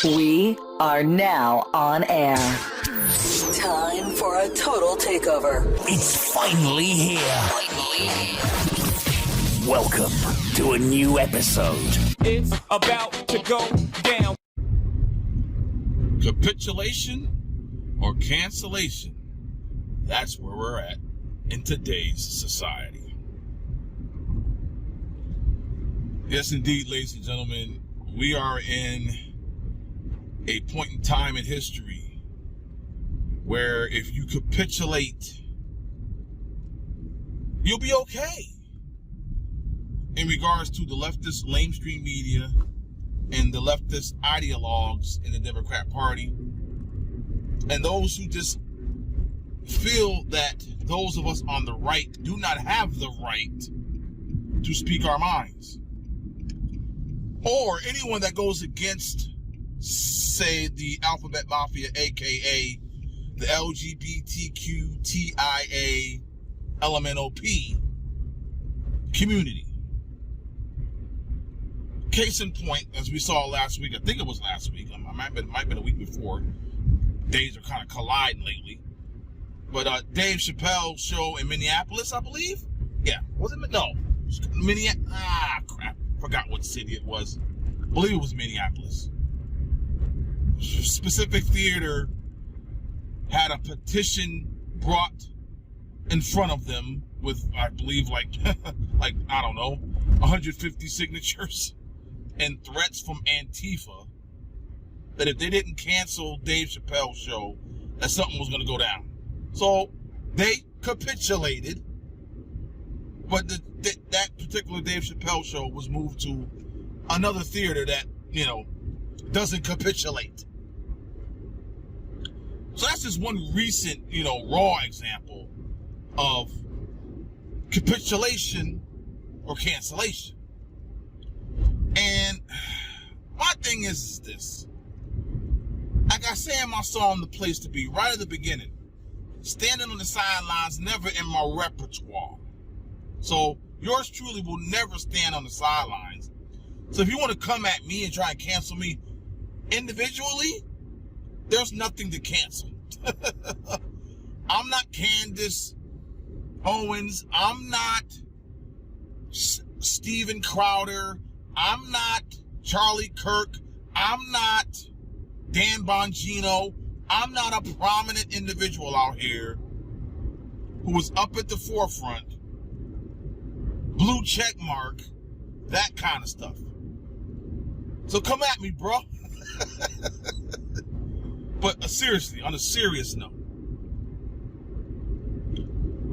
We are now on air. Time for a total takeover. It's finally here. Welcome to a new episode. It's about to go down. Capitulation or cancellation? That's where we're at in today's society. Yes, indeed, ladies and gentlemen, we are in a point in time in history where if you capitulate, you'll be okay. In regards to the leftist lamestream media and the leftist ideologues in the Democrat Party, and those who just feel that those of us on the right do not have the right to speak our minds, or anyone that goes against, say, the Alphabet Mafia, aka the LGBTQTIA LMNOP community. Case in point, as we saw last week, I think it was last week, it might have been a week before. Days are kind of colliding lately. But Dave Chappelle's show in Minneapolis, I believe? Yeah, was it? No. Minneapolis. Crap. Forgot what city it was. I believe it was Minneapolis. Specific Theater had a petition brought in front of them with, I believe, like I don't know, 150 signatures and threats from Antifa that if they didn't cancel Dave Chappelle's show, that something was going to go down. So they capitulated, but that particular Dave Chappelle show was moved to another theater that, doesn't capitulate. So that's just one recent, raw example of capitulation or cancellation. And my thing is this. Like I say in my song, The Place to Be, right at the beginning, standing on the sidelines, never in my repertoire. So yours truly will never stand on the sidelines. So if you want to come at me and try and cancel me individually, there's nothing to cancel. I'm not Candace Owens. I'm not Steven Crowder. I'm not Charlie Kirk. I'm not Dan Bongino. I'm not a prominent individual out here who was up at the forefront, blue check mark, that kind of stuff. So come at me, bro. But seriously, on a serious note,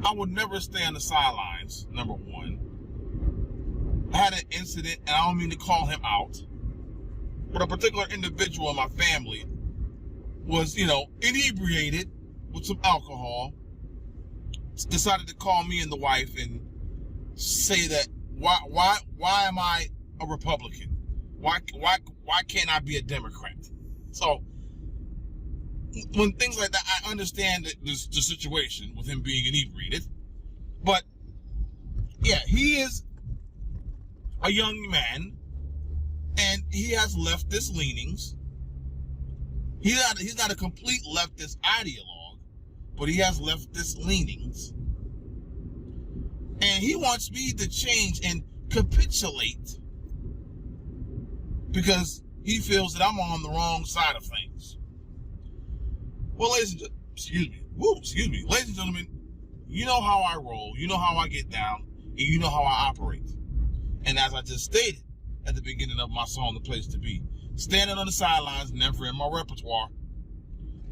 I would never stay on the sidelines, number one. I had an incident, and I don't mean to call him out, but a particular individual in my family was, inebriated with some alcohol, decided to call me and the wife and say that, why am I a Republican? Why can't I be a Democrat? So when things like that, I understand the situation with him being inebriated, but yeah, he is a young man and he has leftist leanings. He's not a complete leftist ideologue, but he has leftist leanings. And he wants me to change and capitulate because he feels that I'm on the wrong side of things. Well, ladies and gentlemen, you know how I roll, you know how I get down, and you know how I operate. And as I just stated at the beginning of my song, The Place to Be, standing on the sidelines, never in my repertoire.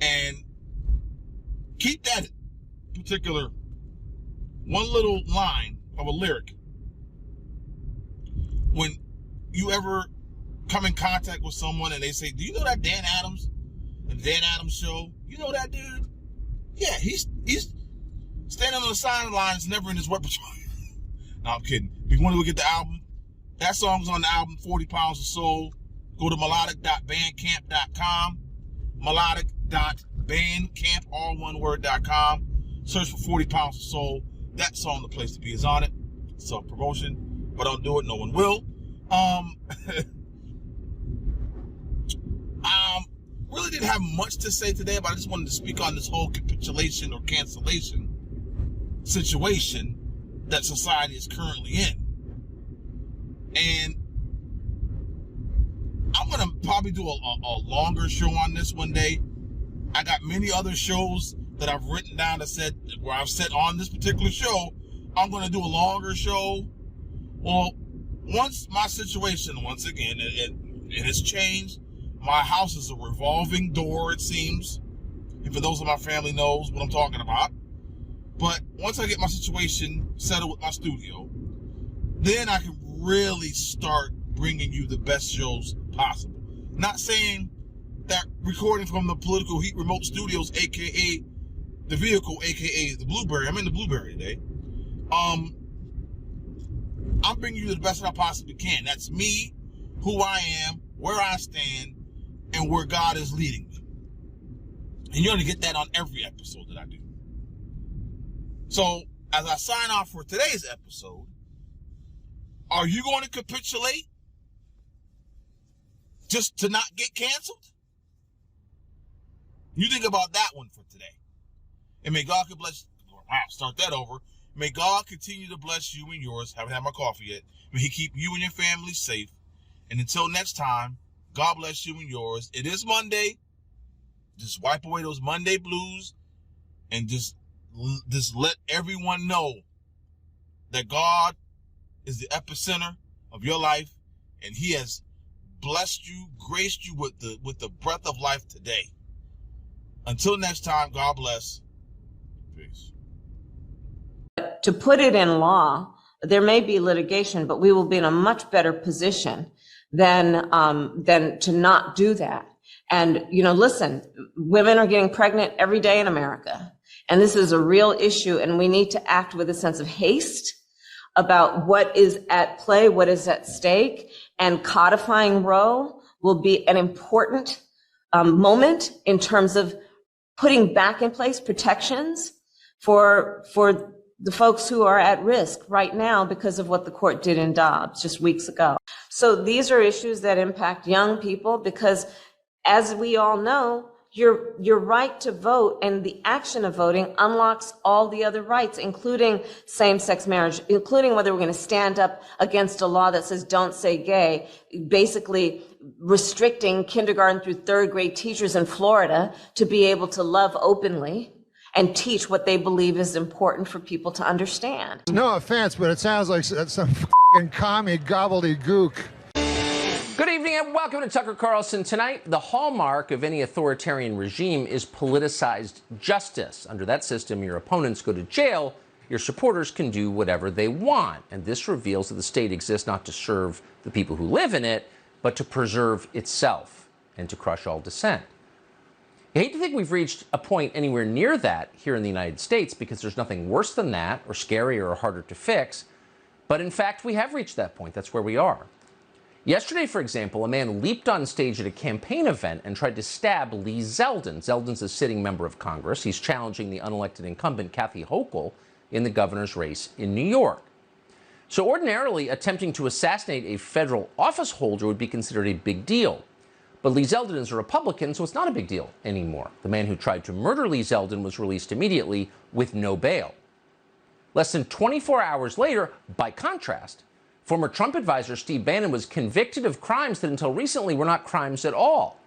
And keep that particular one little line of a lyric. When you ever come in contact with someone and they say, do you know that Dan Adams and Dan Adams show? You know that dude? Yeah, he's standing on the sidelines, never in his repertoire. No, I'm kidding. If you want to look at the album, that song's on the album 40 Pounds of Soul. Go to melodic.bandcamp.com. Melodic.bandcamp, all one word.com. Search for 40 Pounds of Soul. That song, The Place to Be, is on it. Self-promotion. But don't do it, no one will. didn't have much to say today, but I just wanted to speak on this whole capitulation or cancellation situation that society is currently in. And I'm going to probably do a longer show on this one day. I got many other shows that I've written down that said, where I've said on this particular show, I'm going to do a longer show. Well, once my situation, once again, it has changed. My house is a revolving door, it seems. And for those of my family knows what I'm talking about. But once I get my situation settled with my studio, then I can really start bringing you the best shows possible. Not saying that recording from the Political Heat Remote Studios, aka the vehicle, aka the Blueberry. I'm in the Blueberry today. I'm bringing you the best that I possibly can. That's me, who I am, where I stand, and where God is leading me. And you're going to get that on every episode that I do. So, as I sign off for today's episode, are you going to capitulate just to not get canceled? You think about that one for today. And may God bless, start that over. May God continue to bless you and yours. Haven't had my coffee yet. May he keep you and your family safe. And until next time, God bless you and yours. It is Monday. Just wipe away those Monday blues and just let everyone know that God is the epicenter of your life, and he has blessed you, graced you with the breath of life today. Until next time, God bless. Peace. To put it in law, there may be litigation, but we will be in a much better position than to not do that. And, listen, women are getting pregnant every day in America. And this is a real issue, and we need to act with a sense of haste about what is at play, what is at stake, and codifying Roe will be an important moment in terms of putting back in place protections for the folks who are at risk right now because of what the court did in Dobbs just weeks ago. So these are issues that impact young people because, as we all know, your right to vote and the action of voting unlocks all the other rights, including same-sex marriage, including whether we're going to stand up against a law that says don't say gay, basically restricting kindergarten through third grade teachers in Florida to be able to love openly and teach what they believe is important for people to understand. No offense, but it sounds like some f***ing commie gobbledygook. Good evening and welcome to Tucker Carlson Tonight. The hallmark of any authoritarian regime is politicized justice. Under that system, your opponents go to jail, your supporters can do whatever they want. And this reveals that the state exists not to serve the people who live in it, but to preserve itself and to crush all dissent. I hate to think we've reached a point anywhere near that here in the United States because there's nothing worse than that or scarier or harder to fix. But in fact, we have reached that point. That's where we are. Yesterday, for example, a man leaped on stage at a campaign event and tried to stab Lee Zeldin. Zeldin's a sitting member of Congress. He's challenging the unelected incumbent Kathy Hochul in the governor's race in New York. So ordinarily, attempting to assassinate a federal office holder would be considered a big deal. But Lee Zeldin is a Republican, so it's not a big deal anymore. The man who tried to murder Lee Zeldin was released immediately with no bail. Less than 24 hours later, by contrast, former Trump advisor Steve Bannon was convicted of crimes that until recently were not crimes at all,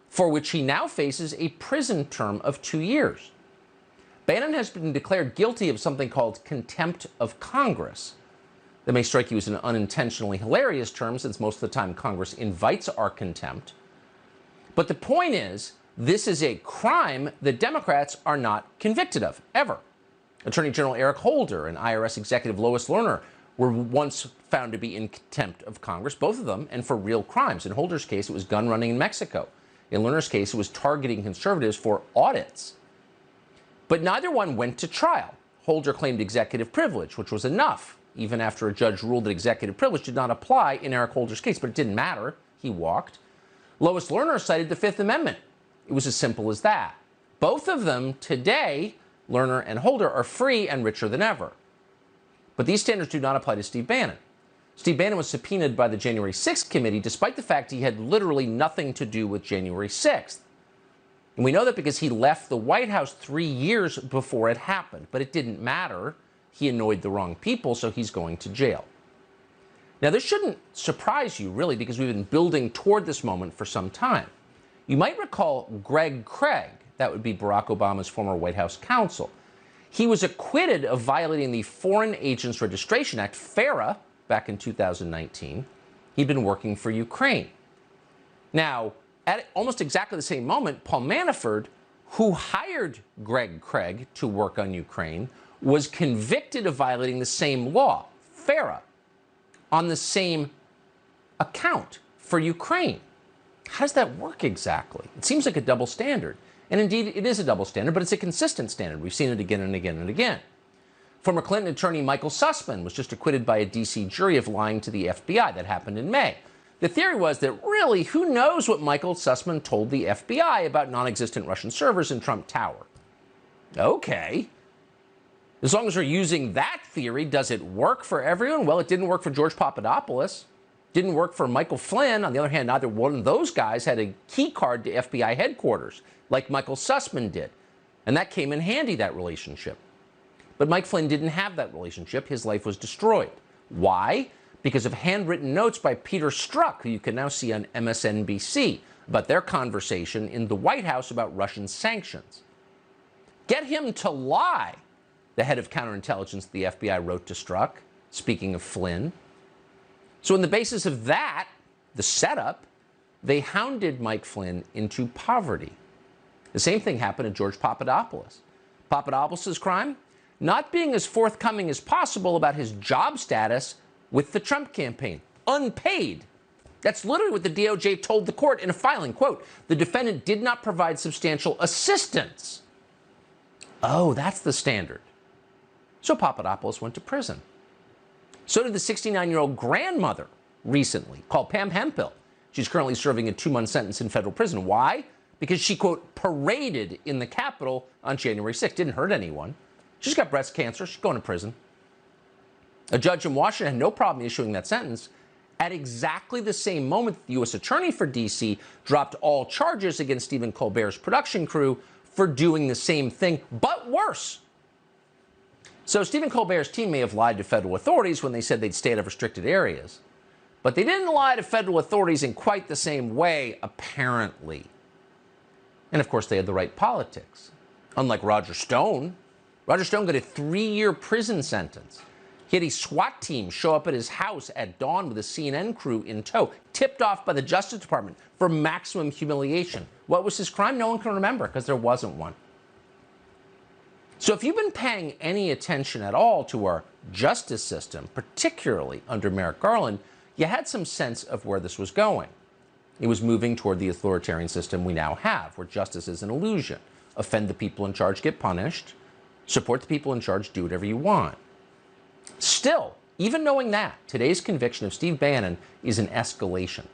for which he now faces a prison term of 2 years. Bannon has been declared guilty of something called contempt of Congress. That may strike you as an unintentionally hilarious term, since most of the time Congress invites our contempt. But the point is, this is a crime that Democrats are not convicted of, ever. Attorney General Eric Holder and IRS Executive Lois Lerner were once found to be in contempt of Congress, both of them, and for real crimes. In Holder's case, it was gun running in Mexico. In Lerner's case, it was targeting conservatives for audits. But neither one went to trial. Holder claimed executive privilege, which was enough, even after a judge ruled that executive privilege did not apply in Eric Holder's case. But it didn't matter. He walked. Lois Lerner cited the Fifth Amendment. It was as simple as that. Both of them today, Lerner and Holder, are free and richer than ever. But these standards do not apply to Steve Bannon. Steve Bannon was subpoenaed by the January 6th committee, despite the fact he had literally nothing to do with January 6th. And we know that because he left the White House 3 years before it happened. But it didn't matter. He annoyed the wrong people, so he's going to jail. Now, this shouldn't surprise you, really, because we've been building toward this moment for some time. You might recall Greg Craig. That would be Barack Obama's former White House counsel. He was acquitted of violating the Foreign Agents Registration Act, FARA, back in 2019. He'd been working for Ukraine. Now, at almost exactly the same moment, Paul Manafort, who hired Greg Craig to work on Ukraine, was convicted of violating the same law, FARA, on the same account for Ukraine. How does that work exactly? It seems like a double standard. And indeed, it is a double standard, but it's a consistent standard. We've seen it again and again and again. Former Clinton attorney Michael Sussman was just acquitted by a D.C. jury of lying to the FBI. That happened in May. The theory was that really, who knows what Michael Sussman told the FBI about non-existent Russian servers in Trump Tower? Okay. As long as we're using that theory, does it work for everyone? Well, it didn't work for George Papadopoulos. Didn't work for Michael Flynn. On the other hand, neither one of those guys had a key card to FBI headquarters, like Michael Sussman did. And that came in handy, that relationship. But Mike Flynn didn't have that relationship. His life was destroyed. Why? Because of handwritten notes by Peter Strzok, who you can now see on MSNBC, about their conversation in the White House about Russian sanctions. Get him to lie, the head of counterintelligence the FBI wrote to Strzok, speaking of Flynn. So on the basis of that, the setup, they hounded Mike Flynn into poverty. The same thing happened to George Papadopoulos. Papadopoulos' crime? Not being as forthcoming as possible about his job status with the Trump campaign. Unpaid. That's literally what the DOJ told the court in a filing. Quote, the defendant did not provide substantial assistance. Oh, that's the standard. So Papadopoulos went to prison. So did the 69-year-old grandmother recently, called Pam Hemphill. She's currently serving a 2-month sentence in federal prison. Why? Because she, quote, paraded in the Capitol on January 6th. Didn't hurt anyone. She's got breast cancer. She's going to prison. A judge in Washington had no problem issuing that sentence at exactly the same moment the U.S. attorney for D.C. dropped all charges against Stephen Colbert's production crew for doing the same thing, but worse. So Stephen Colbert's team may have lied to federal authorities when they said they'd stay out of restricted areas. But they didn't lie to federal authorities in quite the same way, apparently. And of course, they had the right politics. Unlike Roger Stone. Roger Stone got a 3-year prison sentence. He had a SWAT team show up at his house at dawn with a CNN crew in tow, tipped off by the Justice Department for maximum humiliation. What was his crime? No one can remember because there wasn't one. So if you've been paying any attention at all to our justice system, particularly under Merrick Garland, you had some sense of where this was going. It was moving toward the authoritarian system we now have, where justice is an illusion. Offend the people in charge, get punished. Support the people in charge, do whatever you want. Still, even knowing that, today's conviction of Steve Bannon is an escalation.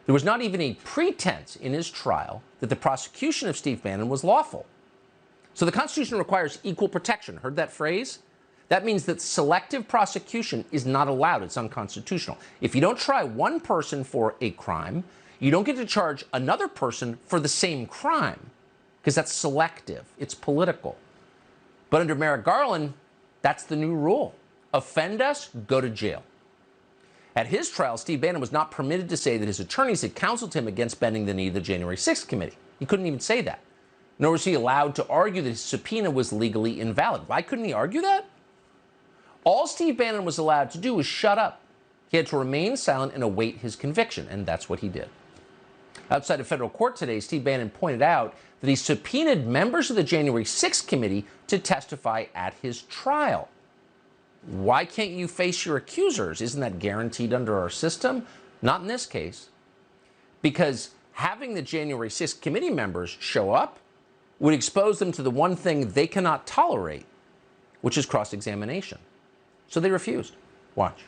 There was not even a pretense in his trial that the prosecution of Steve Bannon was lawful. So the Constitution requires equal protection. Heard that phrase? That means that selective prosecution is not allowed. It's unconstitutional. If you don't try one person for a crime, you don't get to charge another person for the same crime, because that's selective. It's political. But under Merrick Garland, that's the new rule. Offend us, go to jail. At his trial, Steve Bannon was not permitted to say that his attorneys had counseled him against bending the knee to the January 6th committee. He couldn't even say that. Nor was he allowed to argue that his subpoena was legally invalid. Why couldn't he argue that? All Steve Bannon was allowed to do was shut up. He had to remain silent and await his conviction, and that's what he did. Outside of federal court today, Steve Bannon pointed out that he subpoenaed members of the January 6th committee to testify at his trial. Why can't you face your accusers? Isn't that guaranteed under our system? Not in this case. Because having the January 6th committee members show up would expose them to the one thing they cannot tolerate, which is cross-examination. So they refused. Watch.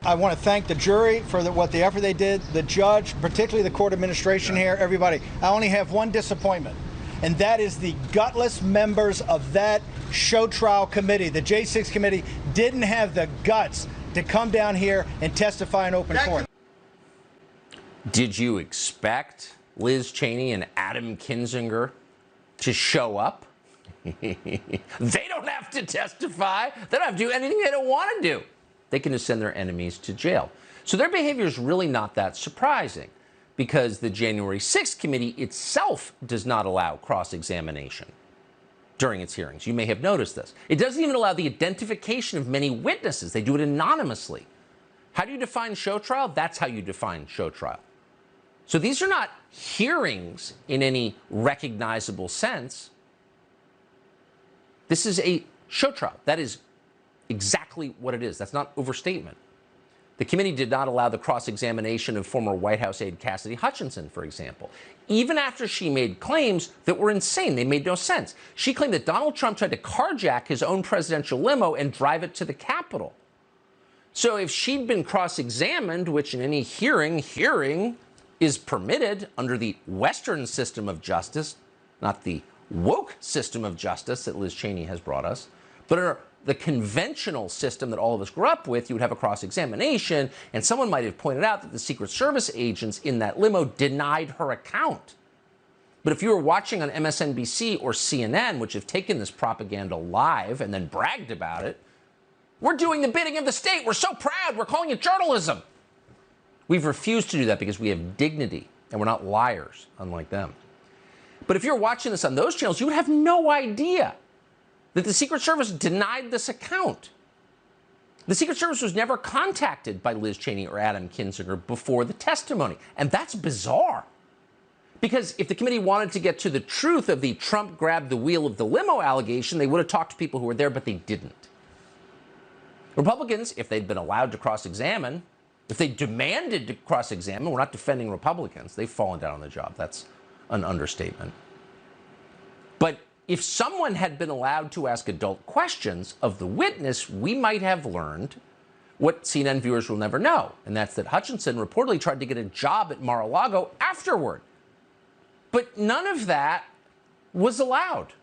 I want to thank the jury for the effort they did, the judge, particularly the court administration here, everybody. I only have one disappointment, and that is the gutless members of that show trial committee. The J6 committee didn't have the guts to come down here and testify in open court. Did you expect Liz Cheney and Adam Kinzinger to show up. They don't have to testify. They don't have to do anything they don't want to do. They can just send their enemies to jail. So their behavior is really not that surprising, because the January 6th committee itself does not allow cross-examination during its hearings. You may have noticed this. It doesn't even allow the identification of many witnesses. They do it anonymously. How do you define show trial? That's how you define show trial. So these are not hearings in any recognizable sense. This is a show trial. That is exactly what it is. That's not overstatement. The committee did not allow the cross-examination of former White House aide Cassidy Hutchinson, for example, even after she made claims that were insane. They made no sense. She claimed that Donald Trump tried to carjack his own presidential limo and drive it to the Capitol. So if she'd been cross-examined, which in any hearing is permitted under the Western system of justice, not the woke system of justice that Liz Cheney has brought us, but under the conventional system that all of us grew up with, you would have a cross-examination, and someone might have pointed out that the Secret Service agents in that limo denied her account. But if you were watching on MSNBC or CNN, which have taken this propaganda live and then bragged about it, we're doing the bidding of the state. We're so proud. We're calling it journalism. We've refused to do that because we have dignity, and we're not liars, unlike them. But if you're watching this on those channels, you would have no idea that the Secret Service denied this account. The Secret Service was never contacted by Liz Cheney or Adam Kinzinger before the testimony. And that's bizarre. Because if the committee wanted to get to the truth of the Trump grabbed the wheel of the limo allegation, they would have talked to people who were there, but they didn't. Republicans, if they'd been allowed to cross-examine, if they demanded to cross-examine, we're not defending Republicans. They've fallen down on the job. That's an understatement. But if someone had been allowed to ask adult questions of the witness, we might have learned what CNN viewers will never know, and that's that Hutchinson reportedly tried to get a job at Mar-a-Lago afterward. But none of that was allowed,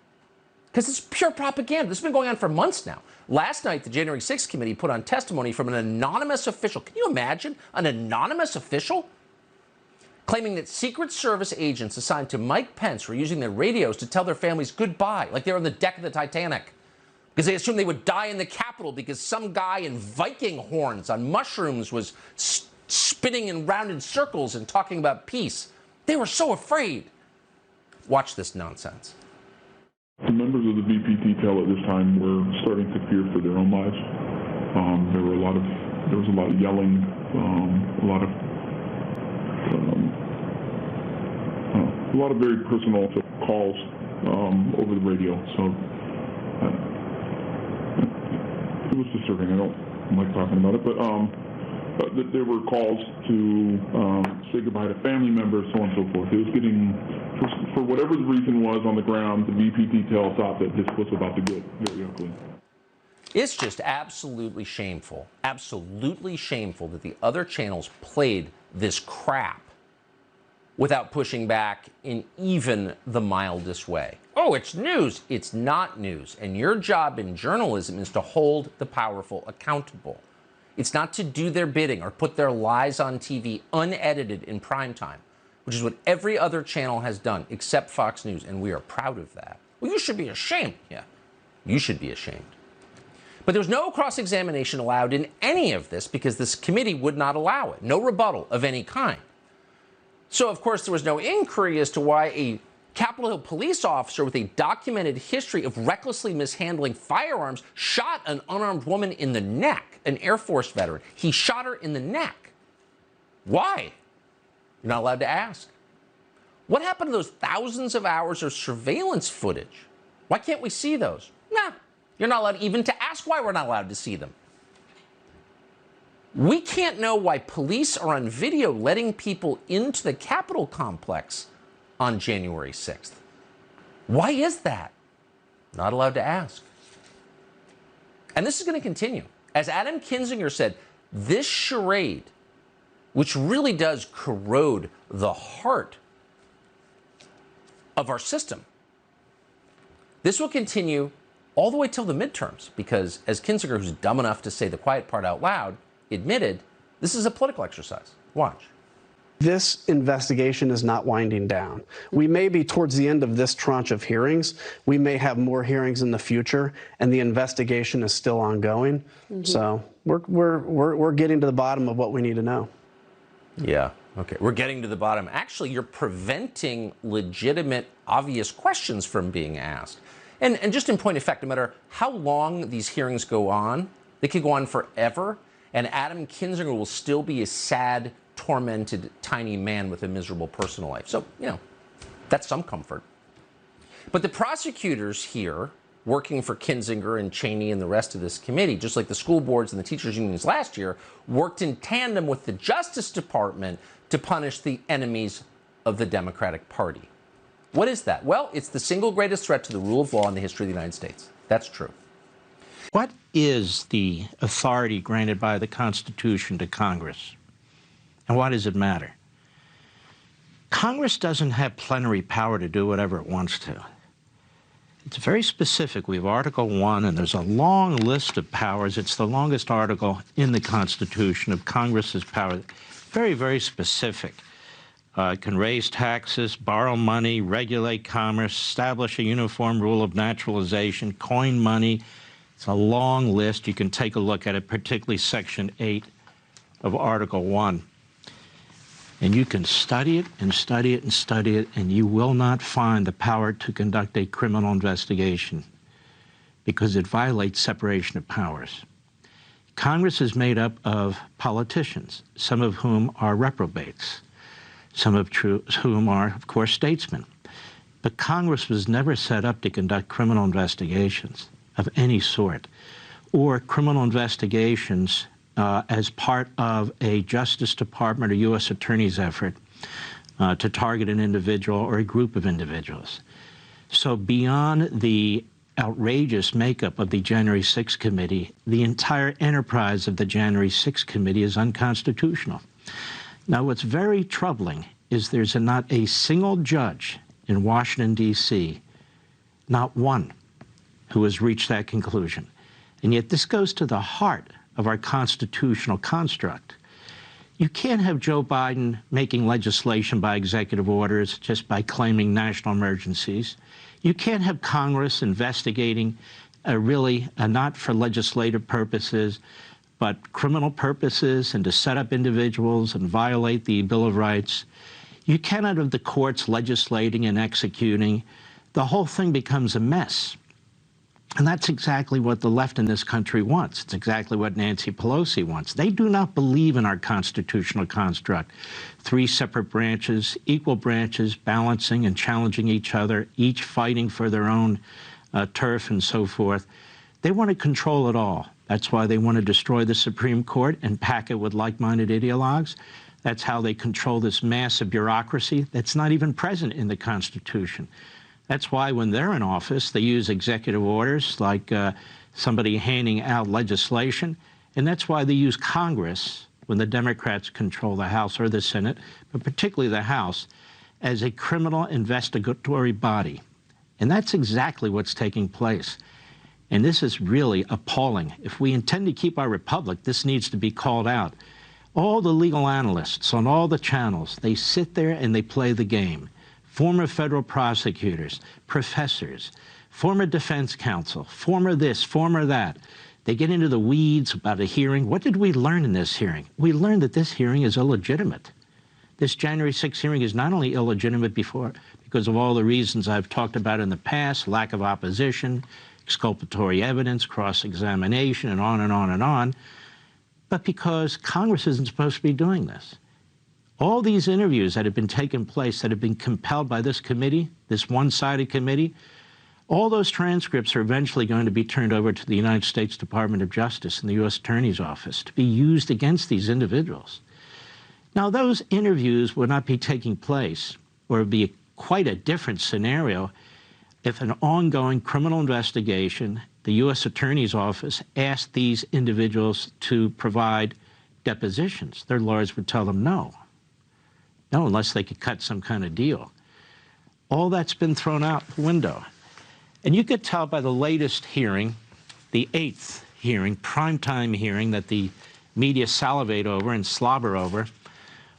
because it's pure propaganda. This has been going on for months now. Last night, the January 6th committee put on testimony from an anonymous official. Can you imagine an anonymous official claiming that Secret Service agents assigned to Mike Pence were using their radios to tell their families goodbye, like they were on the deck of the Titanic, because they assumed they would die in the Capitol because some guy in Viking horns on mushrooms was spinning in rounded circles and talking about peace. They were so afraid. Watch this nonsense. The members of the VP detail at this time were starting to fear for their own lives. There was a lot of yelling, a lot of very personal calls over the radio. So it was disturbing. I don't like talking about it, but there were calls to say goodbye to family members, so on and so forth. It was getting, for whatever the reason was on the ground, the VP detail thought that this was about to get very ugly. It's just absolutely shameful that the other channels played this crap without pushing back in even the mildest way. Oh, it's news. It's not news. And your job in journalism is to hold the powerful accountable. It's not to do their bidding or put their lies on TV unedited in prime time, which is what every other channel has done except Fox News, and we are proud of that. Well, you should be ashamed. Yeah, you should be ashamed. But there was no cross-examination allowed in any of this because this committee would not allow it. No rebuttal of any kind. So, of course, there was no inquiry as to why a Capitol Hill police officer with a documented history of recklessly mishandling firearms shot an unarmed woman in the neck, an Air Force veteran. He shot her in the neck. Why? You're not allowed to ask. What happened to those thousands of hours of surveillance footage? Why can't we see those? Nah, you're not allowed even to ask why we're not allowed to see them. We can't know why police are on video letting people into the Capitol complex on January 6th. Why is that? Not allowed to ask. And this is going to continue. As Adam Kinzinger said, this charade, which really does corrode the heart of our system, this will continue all the way till the midterms, because as Kinzinger, who's dumb enough to say the quiet part out loud, admitted, this is a political exercise. Watch. This investigation is not winding down. We may be towards the end of this tranche of hearings. We may have more hearings in the future, and the investigation is still ongoing. So we're getting to the bottom of what we need to know. Yeah, okay. We're getting to the bottom. Actually, you're preventing legitimate, obvious questions from being asked. And just in point of fact, no matter how long these hearings go on, they could go on forever, and Adam Kinzinger will still be a sad, tormented, tiny man with a miserable personal life. So, you know, that's some comfort. But the prosecutors here, working for Kinzinger and Cheney and the rest of this committee, just like the school boards and the teachers' unions last year, worked in tandem with the Justice Department to punish the enemies of the Democratic Party. What is that? Well, it's the single greatest threat to the rule of law in the history of the United States. That's true. What is the authority granted by the Constitution to Congress? And why does it matter? Congress doesn't have plenary power to do whatever it wants to. It's very specific. We have Article 1, and there's a long list of powers. It's the longest article in the Constitution of Congress's power. Very, very specific. It can raise taxes, borrow money, regulate commerce, establish a uniform rule of naturalization, coin money. It's a long list. You can take a look at it, particularly Section 8 of Article 1. And you can study it and study it and study it, and you will not find the power to conduct a criminal investigation because it violates separation of powers. Congress is made up of politicians, some of whom are reprobates, some of whom are, of course, statesmen. But Congress was never set up to conduct criminal investigations of any sort, or criminal investigations as part of a Justice Department or U.S. Attorney's effort to target an individual or a group of individuals. So beyond the outrageous makeup of the January 6th Committee, the entire enterprise of the January 6th Committee is unconstitutional. Now, what's very troubling is there's not a single judge in Washington, D.C., not one, who has reached that conclusion. And yet this goes to the heart of our constitutional construct. You can't have Joe Biden making legislation by executive orders just by claiming national emergencies. You can't have Congress investigating not for legislative purposes, but criminal purposes and to set up individuals and violate the Bill of Rights. You cannot have the courts legislating and executing. The whole thing becomes a mess. And that's exactly what the left in this country wants. It's exactly what Nancy Pelosi wants. They do not believe in our constitutional construct. 3 separate branches, equal branches, balancing and challenging each other, each fighting for their own turf and so forth. They want to control it all. That's why they want to destroy the Supreme Court and pack it with like-minded ideologues. That's how they control this massive bureaucracy that's not even present in the Constitution. That's why when they're in office, they use executive orders like somebody handing out legislation. And that's why they use Congress, when the Democrats control the House or the Senate, but particularly the House, as a criminal investigatory body. And that's exactly what's taking place. And this is really appalling. If we intend to keep our republic, this needs to be called out. All the legal analysts on all the channels, they sit there and they play the game. Former federal prosecutors, professors, former defense counsel, former this, former that. They get into the weeds about a hearing. What did we learn in this hearing? We learned that this hearing is illegitimate. This January 6th hearing is not only illegitimate because of all the reasons I've talked about in the past, lack of opposition, exculpatory evidence, cross-examination, and on and on and on, but because Congress isn't supposed to be doing this. All these interviews that have been taking place, that have been compelled by this committee, this one-sided committee, all those transcripts are eventually going to be turned over to the United States Department of Justice and the U.S. Attorney's Office to be used against these individuals. Now, those interviews would not be taking place, or it would be quite a different scenario if an ongoing criminal investigation, the U.S. Attorney's Office asked these individuals to provide depositions. Their lawyers would tell them no. No, unless they could cut some kind of deal. All that's been thrown out the window. And you could tell by the latest hearing, the 8th hearing, primetime hearing that the media salivate over and slobber over,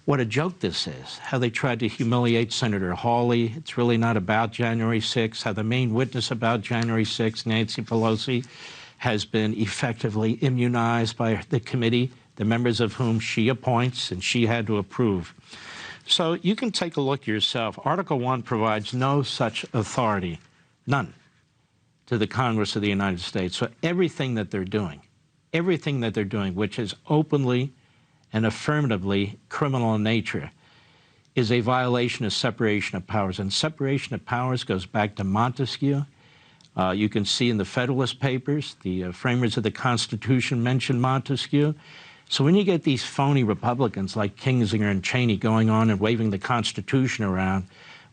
what a joke this is, how they tried to humiliate Senator Hawley. It's really not about January 6th, how the main witness about January 6th, Nancy Pelosi, has been effectively immunized by the committee, the members of whom she appoints and she had to approve. So you can take a look yourself. Article 1 provides no such authority, none, to the Congress of the United States. So everything that they're doing, which is openly and affirmatively criminal in nature, is a violation of separation of powers. And separation of powers goes back to Montesquieu. You can see in the Federalist Papers, the framers of the Constitution mentioned Montesquieu. So when you get these phony Republicans like Kinzinger and Cheney going on and waving the Constitution around,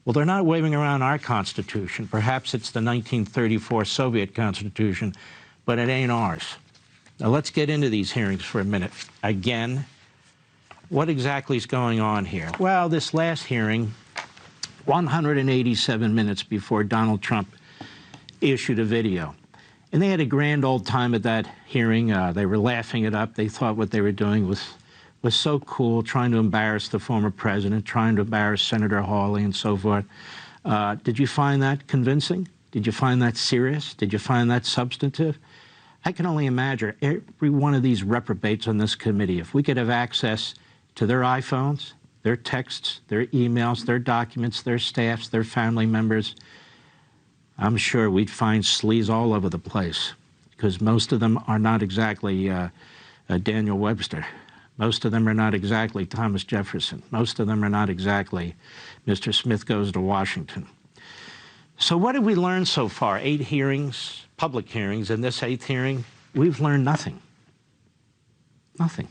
well, they're not waving around our Constitution. Perhaps it's the 1934 Soviet Constitution, but it ain't ours. Now let's get into these hearings for a minute. Again, what exactly is going on here? Well, this last hearing, 187 minutes before Donald Trump issued a video. And they had a grand old time at that hearing. They were laughing it up. They thought what they were doing was so cool, trying to embarrass the former president, trying to embarrass Senator Hawley and so forth. Did you find that convincing? Did you find that serious? Did you find that substantive? I can only imagine every one of these reprobates on this committee, if we could have access to their iPhones, their texts, their emails, their documents, their staffs, their family members, I'm sure we'd find sleaze all over the place, because most of them are not exactly Daniel Webster. Most of them are not exactly Thomas Jefferson. Most of them are not exactly Mr. Smith Goes to Washington. So what have we learned so far? 8 hearings, public hearings. In this 8th hearing, we've learned nothing. Nothing.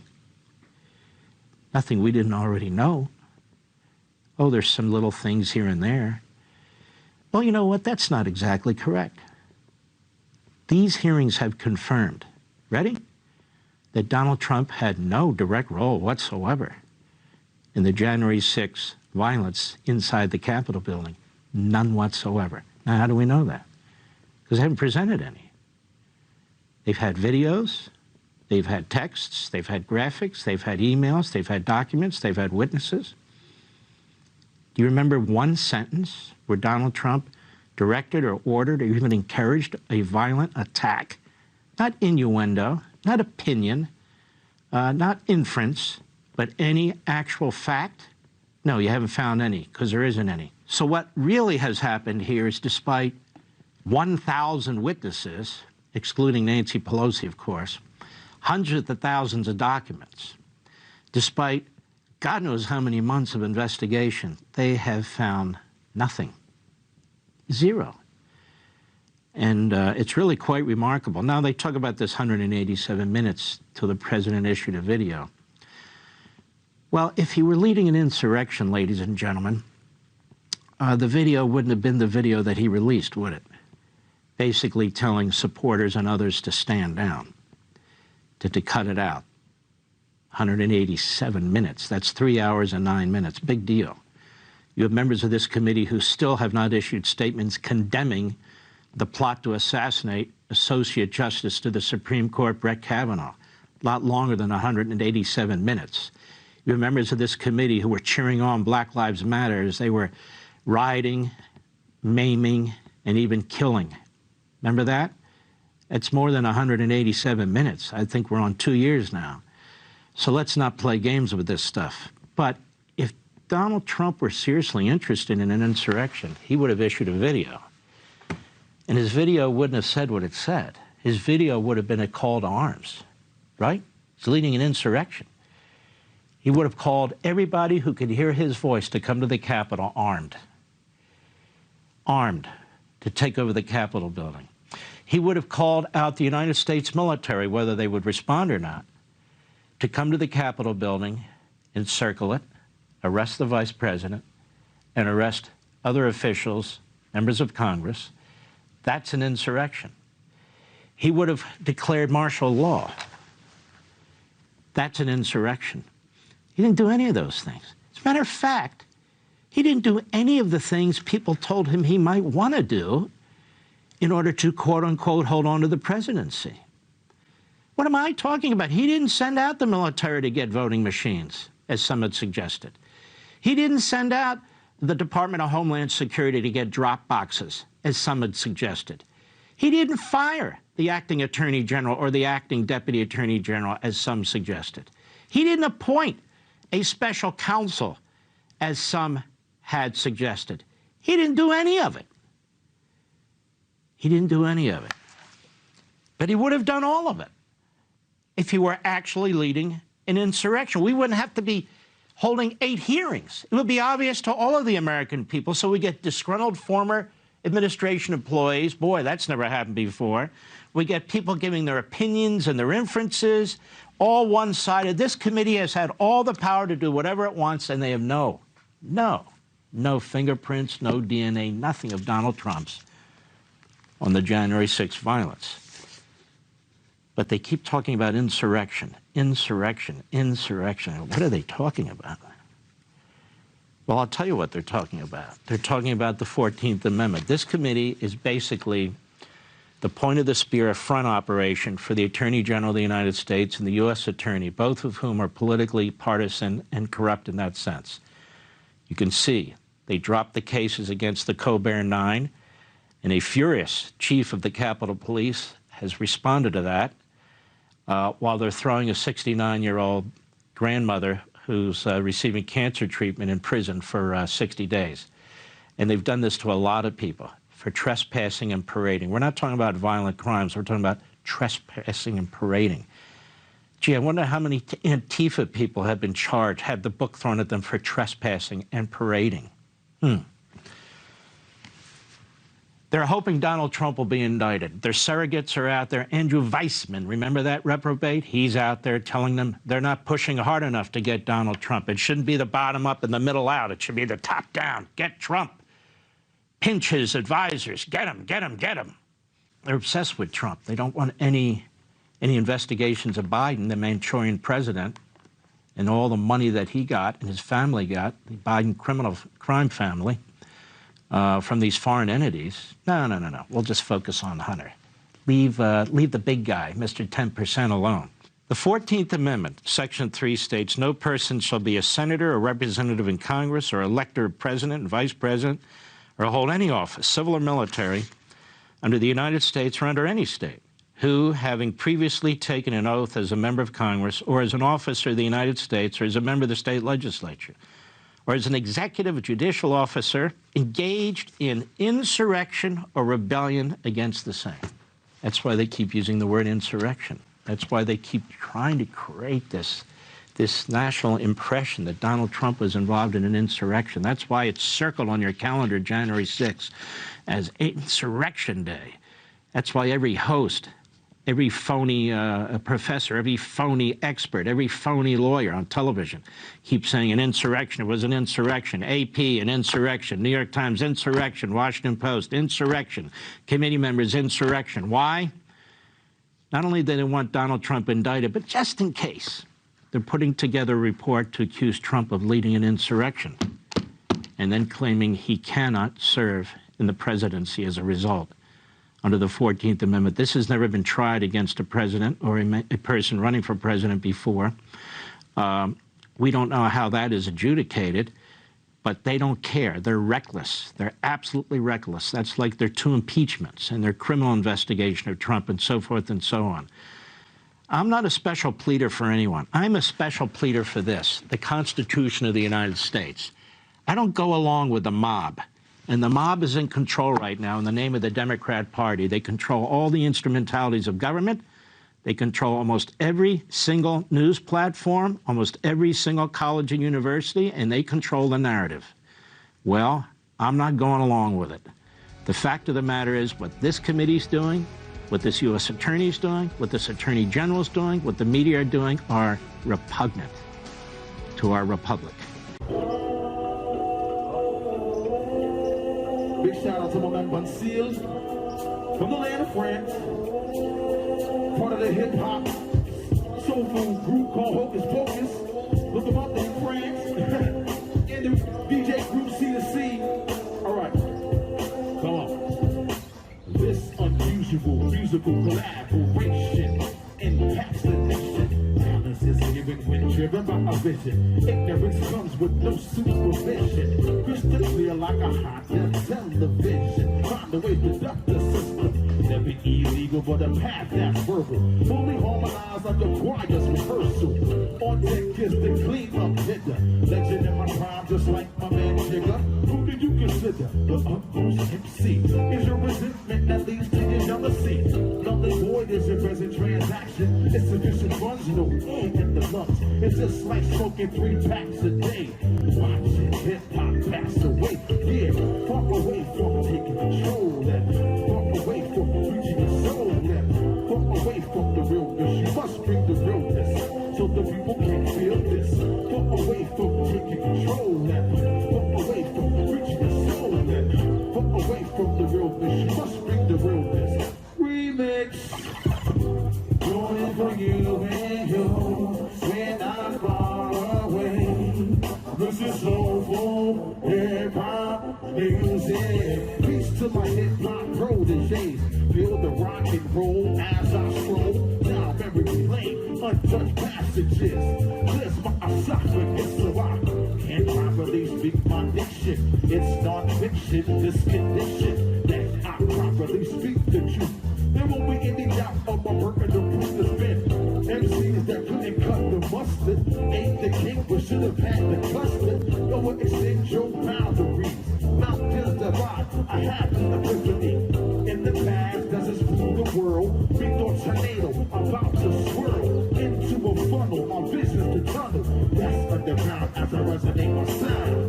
Nothing we didn't already know. Oh, there's some little things here and there. Well, you know what? That's not exactly correct. These hearings have confirmed, ready, that Donald Trump had no direct role whatsoever in the January 6th violence inside the Capitol building. None whatsoever. Now, how do we know that? Because they haven't presented any. They've had videos, they've had texts, they've had graphics, they've had emails, they've had documents, they've had witnesses. Do you remember one sentence where Donald Trump directed or ordered or even encouraged a violent attack? Not innuendo, not opinion, not inference, but any actual fact? No, you haven't found any, because there isn't any. So what really has happened here is, despite 1,000 witnesses, excluding Nancy Pelosi, of course, hundreds of thousands of documents, despite God knows how many months of investigation, they have found nothing. Zero. And it's really quite remarkable. Now, they talk about this 187 minutes till the president issued a video. Well, if he were leading an insurrection, ladies and gentlemen, the video wouldn't have been the video that he released, would it? Basically telling supporters and others to stand down, to cut it out. 187 minutes. That's 3 hours and 9 minutes. Big deal. You have members of this committee who still have not issued statements condemning the plot to assassinate Associate Justice to the Supreme Court Brett Kavanaugh. A lot longer than 187 minutes. You have members of this committee who were cheering on Black Lives Matter as they were rioting, maiming, and even killing. Remember that? It's more than 187 minutes. I think we're on 2 years now. So let's not play games with this stuff. But if Donald Trump were seriously interested in an insurrection, he would have issued a video. And his video wouldn't have said what it said. His video would have been a call to arms, right? He's leading an insurrection. He would have called everybody who could hear his voice to come to the Capitol armed. Armed to take over the Capitol building. He would have called out the United States military, whether they would respond or not, to come to the Capitol building, encircle it, arrest the vice president, and arrest other officials, members of Congress. That's an insurrection. He would have declared martial law. That's an insurrection. He didn't do any of those things. As a matter of fact, he didn't do any of the things people told him he might want to do in order to, quote unquote, hold on to the presidency. What am I talking about? He didn't send out the military to get voting machines. as some had suggested. He didn't send out the Department of Homeland Security to get drop boxes, as some had suggested. He didn't fire the acting attorney general or the acting deputy attorney general, as some suggested. He didn't appoint a special counsel, as some had suggested. He didn't do any of it. He didn't do any of it. But he would have done all of it if he were actually leading an insurrection. We wouldn't have to be holding 8 hearings. It would be obvious to all of the American people, so we get disgruntled former administration employees. Boy, that's never happened before. We get people giving their opinions and their inferences, all one-sided. This committee has had all the power to do whatever it wants, and they have no fingerprints, no DNA, nothing of Donald Trump's on the January 6th violence. But they keep talking about insurrection, insurrection, insurrection. What are they talking about? Well, I'll tell you what they're talking about. They're talking about the 14th Amendment. This committee is basically the point of the spear front operation for the Attorney General of the United States and the U.S. Attorney, both of whom are politically partisan and corrupt in that sense. You can see they dropped the cases against the Colbert Nine, and a furious chief of the Capitol Police has responded to that while they're throwing a 69-year-old grandmother who's receiving cancer treatment in prison for 60 days. And they've done this to a lot of people for trespassing and parading. We're not talking about violent crimes. We're talking about trespassing and parading. Gee, I wonder how many Antifa people have been charged, had the book thrown at them for trespassing and parading. They're hoping Donald Trump will be indicted. Their surrogates are out there. Andrew Weissman, remember that reprobate? He's out there telling them they're not pushing hard enough to get Donald Trump. It shouldn't be the bottom up and the middle out. It should be the top down. Get Trump. Pinch his advisors. Get him, get him, get him. They're obsessed with Trump. They don't want any investigations of Biden, the Manchurian president, and all the money that he got and his family got, the Biden criminal crime family, from these foreign entities. No. We'll just focus on Hunter. Leave the big guy, Mr. 10%, alone. The 14th Amendment, Section 3 states, no person shall be a senator or representative in Congress or elector of president and vice president or hold any office, civil or military, under the United States or under any state, who, having previously taken an oath as a member of Congress or as an officer of the United States or as a member of the state legislature, or as an executive or judicial officer, engaged in insurrection or rebellion against the same. That's why they keep using the word insurrection. That's why they keep trying to create this national impression that Donald Trump was involved in an insurrection. That's why it's circled on your calendar January 6th as Insurrection Day. That's why every host, every phony professor, every phony expert, every phony lawyer on television keeps saying an insurrection. It was an insurrection. AP, an insurrection. New York Times, insurrection. Washington Post, insurrection. Committee members, insurrection. Why? Not only do they want Donald Trump indicted, but just in case, they're putting together a report to accuse Trump of leading an insurrection and then claiming he cannot serve in the presidency as a result. Under the 14th Amendment. This has never been tried against a president or a person running for president before. We don't know how that is adjudicated, but they don't care. They're reckless. They're absolutely reckless. That's like their 2 impeachments and their criminal investigation of Trump and so forth and so on. I'm not a special pleader for anyone. I'm a special pleader for this, the Constitution of the United States. I don't go along with the mob. And the mob is in control right now in the name of the Democrat Party. They control all the instrumentalities of government. They control almost every single news platform, almost every single college and university, and they control the narrative. Well, I'm not going along with it. The fact of the matter is what this committee's doing, what this U.S. Attorney's doing, what this Attorney General's doing, what the media are doing are repugnant to our republic. Big shout out to my man Bunseals from the land of France, part of the hip hop soul food group called Hocus Pocus. Look them up in France. And the DJ group C2C. All right, come on. This unusual musical collaboration impacts the nation. Balance is given when driven by a vision. Ignorance comes with no supervision. Crystal clear like a hot television. Find a way to duck the system. Never illegal, but a path that's verbal. Fully harmonized under choir's rehearsal. On deck is the clean up nigga. Legend in my prime, just like my man Jigga. Who do you consider the utmost MC? Is your resentment that leads to your jealousy? Null and void is your present transaction. It's sufficient funds, no air in the lungs. It's just like smoking 3 packs a day. Watch it, hip hop pass away. Yeah, fuck away from taking control. Fuck away from reaching your soul. Fuck away from the realness. You must bring the realness so the people can feel this. Fuck away from taking control. Fuck away from reaching your soul. Fuck away from the realness. You must bring the realness. Remix. Doing it for you and you when I'm far away. This is soulful hip-hop music. Peace to my hip-hop proteges. Feel the rock and roll as I stroll down memory lane. Untouched passages. Clears my esophagus so I can't properly speak my diction. It's non-fiction, this condition that I properly speak the truth. There won't be any doubt of my work and the proof to spin. MCs that couldn't cut the mustard ain't the king, but should have had the custard. No one extend your boundaries. Mountains divide, I had an epiphany. In the past, doesn't fool the world. We thought tornado about to swirl into a funnel. My vision's the tunnel. That's underground as I resonate my sound.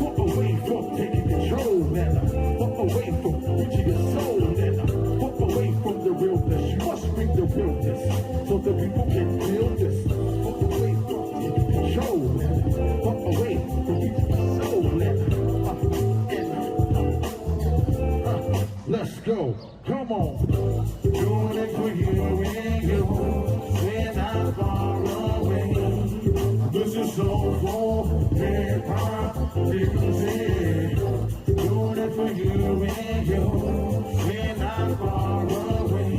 Fuck away from taking control, nigga. Fuck away from reaching your soul, nigga. Fuck away from the realness. You must bring the realness so the people can feel this. Fuck away from taking control, nigga. Fuck away from reaching your soul, nigga. Let's go. Come on. Doing it for you and you when I'm far away. This is soulful hip-hop music. Doing it for you and you when I'm far away.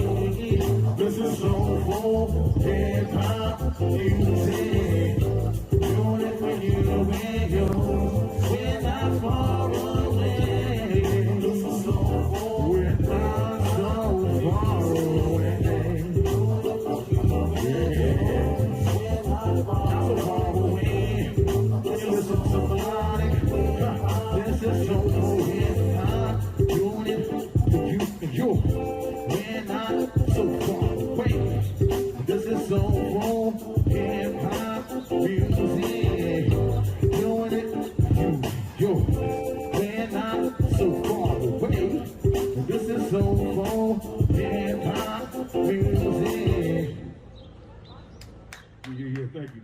This is soulful hip-hop music. Doing it for you and you when I'm far away. This is soulful when I'm so far away. Yeah. I'm so far away. Listen to melodic. This is soulful hip-hop. Doing it for you and you when I'm so far away. This is soulful hip-hop music. Doing it for you when I'm so far away. This is soulful hip-hop music. Yeah, thank you.